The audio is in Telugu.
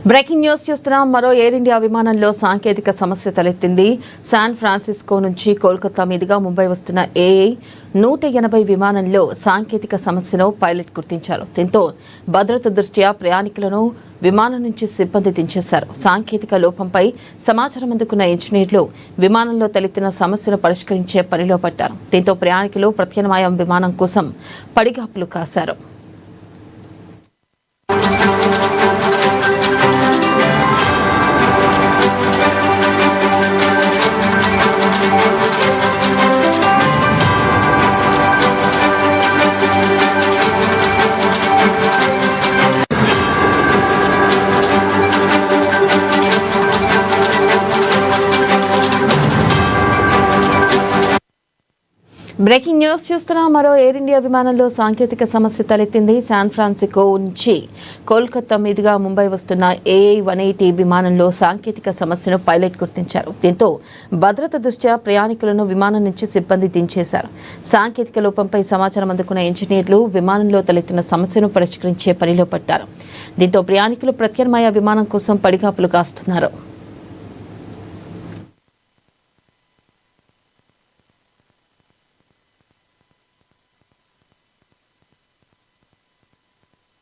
బ్రేకింగ్ న్యూస్ చూస్తున్నాం. మరో ఎయిర్ ఇండియా విమానంలో సాంకేతిక సమస్య తలెత్తింది. శాన్ ఫ్రాన్సిస్కో నుంచి కోల్కతా మీదుగా ముంబై వస్తున్న ఏఐ 180 విమానంలో సాంకేతిక సమస్యను పైలట్ గుర్తించారు. దీంతో భద్రత దృష్ట్యా ప్రయాణికులను విమానం నుంచి సిబ్బంది దించేశారు. సాంకేతిక లోపంపై సమాచారం అందుకున్న ఇంజనీర్లు విమానంలో తలెత్తిన సమస్యను పరిష్కరించే పనిలో పడ్డారు. దీంతో ప్రయాణికులు ప్రత్యామ్నాయ విమానం కోసం పడిగాపులు కాశారు. బ్రేకింగ్ న్యూస్ చూస్తున్నాం. మరో ఎయిర్ ఇండియా విమానంలో సాంకేతిక సమస్య తలెత్తింది. శాన్ ఫ్రాన్సిస్కో నుంచి కోల్కతా మీదుగా ముంబై వస్తున్న ఏఐ 180 విమానంలో సాంకేతిక సమస్యను పైలట్ గుర్తించారు. దీంతో భద్రత దృష్ట్యా ప్రయాణికులను విమానం నుంచి సిబ్బంది దించేశారు. సాంకేతిక లోపంపై సమాచారం అందుకున్న ఇంజనీర్లు విమానంలో తలెత్తిన సమస్యను పరిష్కరించే పనిలో పడ్డారు. దీంతో ప్రయాణికులు ప్రత్యామ్నాయ విమానం కోసం పడిగాపులు కాస్తున్నారు.